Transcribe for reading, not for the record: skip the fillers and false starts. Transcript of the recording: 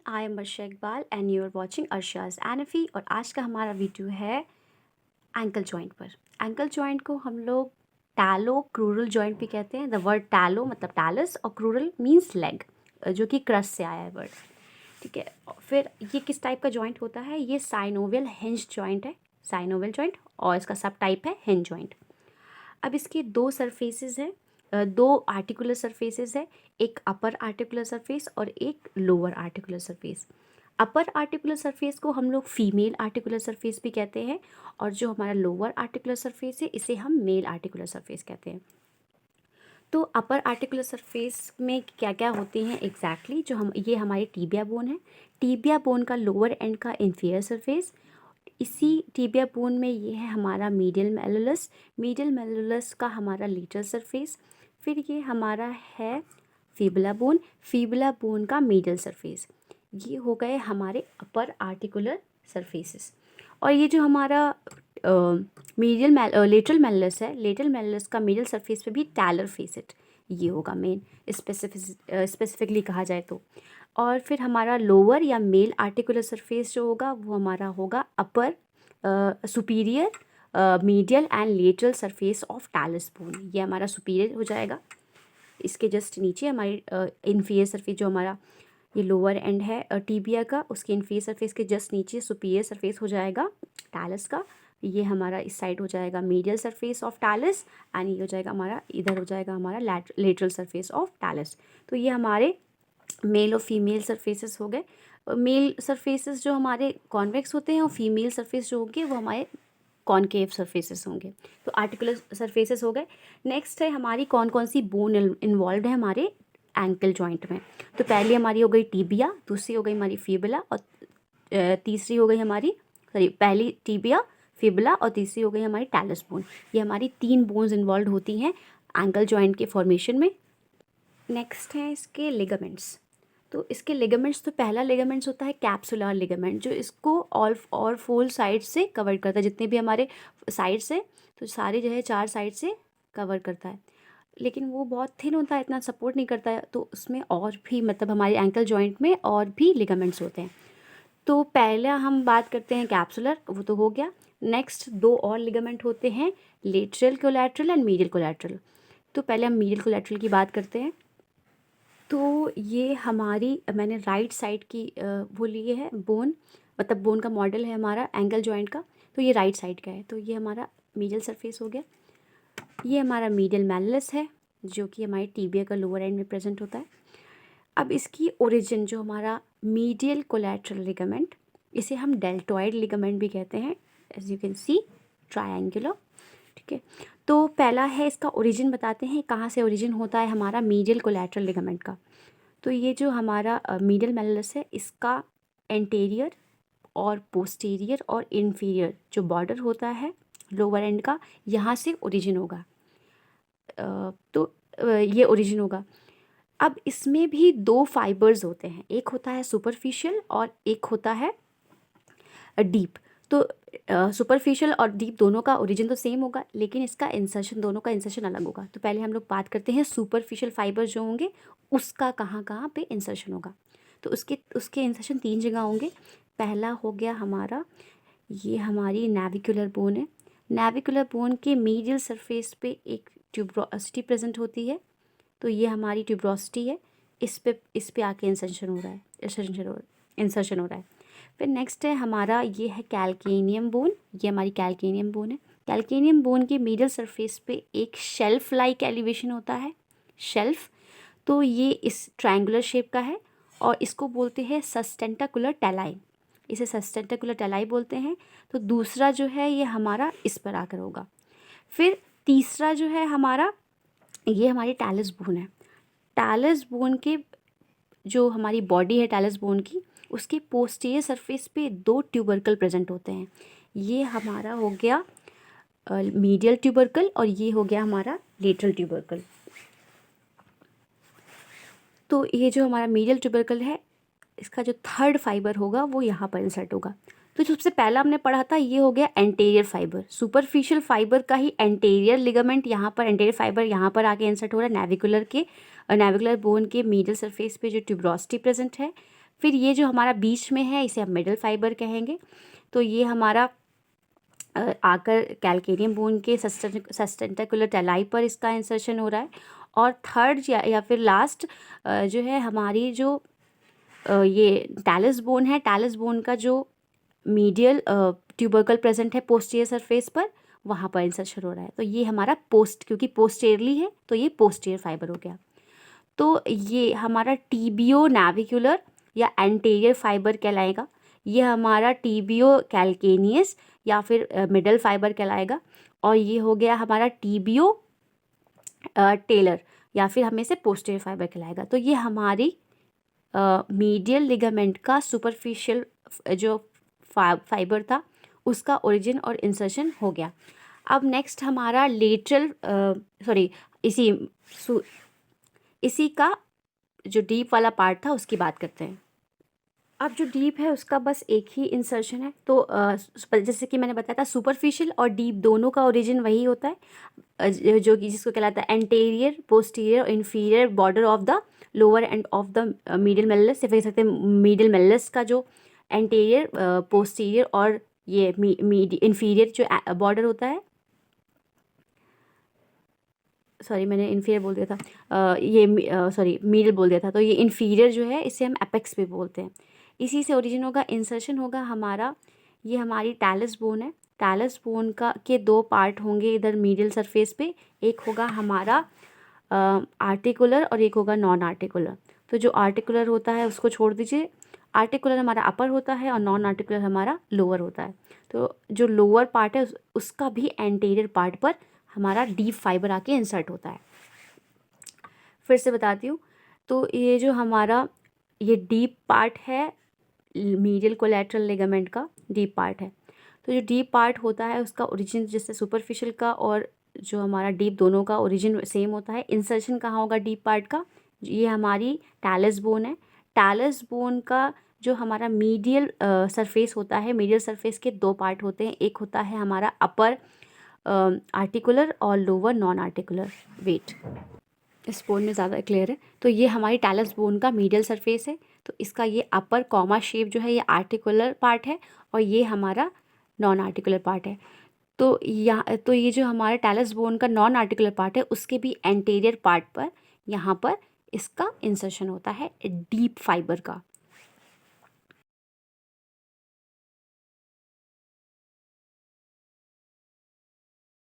I am Arsha Iqbal and you are watching Arsha's एनफी। और आज का हमारा वीडियो है एंकल जॉइंट पर। एंकल जॉइंट को हम लोग टैलो क्रूरल जॉइंट भी कहते हैं। द वर्ड टैलो मतलब टैलस और क्रूरल मीन्स लेग, जो कि क्रस से आया है वर्ड। ठीक है, फिर ये किस टाइप का जॉइंट होता है? ये साइनोवियल हिंज जॉइंट है, साइनोवियल जॉइंट, और इसका सब टाइप है हिंज जॉइंट। अब इसके दो सरफेसेस हैं, दो आर्टिकुलर सरफेसेस है, एक अपर आर्टिकुलर सरफेस और एक लोअर आर्टिकुलर सरफेस। अपर आर्टिकुलर सरफेस को हम लोग फीमेल आर्टिकुलर सरफेस भी कहते हैं, और जो हमारा लोअर आर्टिकुलर सरफेस है इसे हम मेल आर्टिकुलर सरफेस कहते हैं। तो अपर आर्टिकुलर सरफेस में क्या क्या होती हैं एग्जैक्टली जो हम, ये हमारी टीबिया बोन है। टीबिया बोन का लोअर एंड का इंफीरियर सरफेस, इसी टीबिया बोन में ये है हमारा मीडियल मेलुलस। मीडियल मेलुलस का हमारा लेटरल सरफेस। फिर ये हमारा है फीबुला बोन, फीबुला बोन का मीडियल सरफेस। ये हो गए हमारे अपर आर्टिकुलर सरफेसेस। और ये जो हमारा लेटरल मेलुलस है, लेटरल मेलुलस का मीडियल सरफेस पे भी टैलर फेसेट ये होगा मेन स्पेसिफिकली कहा जाए तो। और फिर हमारा लोअर या मेल आर्टिकुलर सरफेस जो होगा वो हमारा होगा upper superior medial and lateral surface of talus bone. ये हमारा सुपीरियर हो जाएगा। इसके जस्ट नीचे हमारी इन्फीरियर सरफेस जो हमारा ये लोअर एंड है टीबिया का, उसके इन्फीरियर सरफेस के जस्ट नीचे सुपीरियर सरफेस हो जाएगा टैलस का। ये हमारा इस साइड हो जाएगा medial surface of talus, and ये हो जाएगा हमारा, इधर हो जाएगा हमारा लेटरल सरफेस ऑफ टैलस। तो ये हमारे मेल और फीमेल सरफेसेस हो गए। मेल सरफेसेस जो हमारे कॉन्वेक्स होते हैं और फीमेल सरफेस जो होंगे वो हमारे कॉनकेव सरफेसेस होंगे। तो आर्टिकुलर सरफेसेस हो गए। नेक्स्ट है हमारी कौन कौन सी बोन इन्वॉल्व है हमारे एंकल जॉइंट में। तो पहली हमारी हो गई टीबिया, दूसरी हो गई हमारी फीबुला, और तीसरी हो गई हमारी, सॉरी, पहली टीबिया, फीबुला और तीसरी हो गई हमारी टैलस बोन। ये हमारी 3 बोन्स इन्वॉल्व होती हैं एंकल जॉइंट के फॉर्मेशन में। नेक्स्ट है इसके लिगामेंट्स। तो इसके लिगामेंट्स, तो पहला लिगामेंट्स होता है कैप्सुलर लिगामेंट, जो इसको ऑल और 4 साइड से कवर करता है। जितने भी हमारे साइड्स है तो सारे जो है 4 साइड से कवर करता है, लेकिन वो बहुत थिन होता है, इतना सपोर्ट नहीं करता है। तो उसमें और भी मतलब हमारे एंकल जॉइंट में और भी लिगामेंट्स होते हैं। तो पहला हम बात करते हैं कैप्सुलर, वो तो हो गया। नेक्स्ट 2 और लिगामेंट होते हैं, lateral collateral and medial collateral. तो पहले हम मीडियल कोलैटरल की बात करते हैं। तो ये हमारी, मैंने राइट साइड की वो लिए है बोन, मतलब बोन का मॉडल है हमारा एंकल जॉइंट का। तो ये राइट साइड का है, तो ये हमारा मीडियल सरफेस हो गया। ये हमारा मीडियल मेलुलस है जो कि हमारे टीबिया का लोअर एंड में प्रेजेंट होता है। अब इसकी ओरिजिन जो हमारा मीडियल कोलैटरल लिगामेंट, इसे हम डेल्टॉइड लिगामेंट भी कहते हैं, as you can see triangular. ठीक है, तो पहला है इसका ओरिजिन, बताते हैं कहाँ से ओरिजिन होता है हमारा मीडियल कोलैटरल लिगामेंट का। तो ये जो हमारा मीडियल मेलुलस है, इसका एंटेरियर और पोस्टीरियर और इन्फीरियर जो बॉर्डर होता है लोअर एंड का, यहाँ से ओरिजिन होगा। ये ओरिजिन होगा। अब इसमें भी 2 फाइबर्स होते हैं, एक होता है सुपरफिशियल और एक होता है डीप। तो सुपरफिशियल और डीप दोनों का ओरिजिन तो सेम होगा, लेकिन इसका इंसर्शन, दोनों का इंसर्शन अलग होगा। तो पहले हम लोग बात करते हैं सुपरफिशियल फाइबर जो होंगे उसका कहाँ कहाँ पे इंसर्शन होगा। तो उसके इंसर्शन 3 जगह होंगे। पहला हो गया हमारा, ये हमारी नेविकुलर बोन है। नेविकुलर बोन के मीडियल सरफेस पे एक ट्यूब्रोसिटी प्रेजेंट होती है, तो ये हमारी ट्यूब्रोसिटी है। इस पे आके इंसर्शन हो रहा है, इंसर्शन हो रहा है। फिर नेक्स्ट है हमारा, ये है कैल्केनियम बोन, ये हमारी कैल्केनियम बोन है। कैल्केनियम बोन के मिडल सरफेस पे एक शेल्फ लाइक एलिवेशन होता है, शेल्फ। तो ये इस ट्रायंगुलर शेप का है और इसको बोलते हैं सस्टेंटाकुलर टेलाई, इसे सस्टेंटाकुलर टेलाई बोलते हैं। तो दूसरा जो है ये हमारा इस पर आकर होगा। फिर तीसरा जो है हमारा, ये हमारी टैलस बोन है। टैलस बोन के जो हमारी बॉडी है टैलस बोन की, उसके पोस्टीरियर सरफेस पे 2 ट्यूबरकल प्रेजेंट होते हैं। ये हमारा हो गया मीडियल ट्यूबरकल और ये हो गया हमारा लेटरल ट्यूबरकल। तो ये जो हमारा मीडियल ट्यूबरकल है, इसका जो 3rd फाइबर होगा वो यहाँ पर इंसर्ट होगा। तो सबसे पहला हमने पढ़ा था ये हो गया एंटेरियर फाइबर, सुपरफिशियल फाइबर का ही एंटेरियर लिगामेंट यहाँ पर, एंटेरियर फाइबर यहाँ पर आके इंसर्ट हो रहा है नेविकुलर बोन के मीडियल सरफेस पे जो ट्यूब्रोसिटी प्रेजेंट है। फिर ये जो हमारा बीच में है इसे हम मिडल फाइबर कहेंगे। तो ये हमारा आकर कैल्केनियम बोन के सस्टेंटिकुलर टेलाई पर इसका इंसर्शन हो रहा है। और थर्ड या फिर लास्ट जो है हमारी जो ये टैलस बोन है, टैलस बोन का जो मीडियल ट्यूबरकल प्रेजेंट है पोस्टीरियर सरफेस पर, वहाँ पर इंसर्शन हो रहा है। तो ये हमारा क्योंकि पोस्टेरली है तो ये पोस्टीरियर फाइबर हो गया। तो ये हमारा टीबियो नेविकुलर या एंटीरियर फाइबर कहलाएगा। ये हमारा टीबियो कैल्केनियस या फिर मिडल फाइबर कहलाएगा। और ये हो गया हमारा टीबियो टेलर या फिर हमें से पोस्टीरियर फाइबर कहलाएगा। तो ये हमारी मीडियल लिगामेंट का सुपरफिशियल जो फाइबर था उसका ओरिजिन और इंसर्शन हो गया। अब नेक्स्ट हमारा लेटरल इसी का जो डीप वाला पार्ट था उसकी बात करते हैं। अब जो डीप है उसका बस एक ही इंसर्शन है। तो जैसे कि मैंने बताया था सुपरफिशियल और डीप दोनों का ओरिजिन वही होता है, जो कि जिसको कहलाता है एंटीरियर, पोस्टीरियर और inferior border of the lower end of the medial Malus. या फिर कह सकते हैं मीडियल मेलस का जो एंटीरियर, पोस्टीरियर और ये इन्फीरियर जो बॉर्डर होता है, सॉरी मैंने इन्फीरियर बोल दिया था, मीडियल बोल दिया था। तो ये इन्फीरियर जो है इसे हम एपेक्स भी बोलते हैं। इसी से ओरिजिन होगा, इंसर्शन होगा हमारा। ये हमारी टैलस बोन है। टैलस बोन के दो पार्ट होंगे इधर मीडियल सरफेस पे। एक होगा हमारा आर्टिकुलर और एक होगा नॉन आर्टिकुलर। तो जो आर्टिकुलर होता है उसको छोड़ दीजिए, आर्टिकुलर हमारा अपर होता है और नॉन आर्टिकुलर हमारा लोअर होता है। तो जो लोअर पार्ट है उसका भी एंटीरियर पार्ट पर हमारा डीप फाइबर आके इंसर्ट होता है। फिर से बताती हूँ। तो ये जो हमारा ये डीप पार्ट है मीडियल कोलैटरल लिगामेंट का डीप पार्ट है। तो जो डीप पार्ट होता है उसका ओरिजिन जैसे सुपरफिशियल का और जो हमारा डीप दोनों का ओरिजिन सेम होता है। इंसर्शन कहाँ होगा डीप पार्ट का? ये हमारी टैलस बोन है। टैलस बोन का जो हमारा मीडियल सरफेस होता है, मीडियल सरफेस के दो पार्ट होते हैं। एक होता है हमारा अपर आर्टिकुलर और लोअर नॉन आर्टिकुलर। वेट, इस बोन में ज़्यादा क्लियर है। तो ये हमारी टैलस बोन का मीडियल सरफेस है। तो इसका ये अपर कॉमा शेप जो है ये आर्टिकुलर पार्ट है और ये हमारा नॉन आर्टिकुलर पार्ट है। तो ये जो हमारा टैलस बोन का नॉन आर्टिकुलर पार्ट है उसके भी एंटीरियर पार्ट पर यहाँ पर इसका इंसर्शन होता है डीप फाइबर का।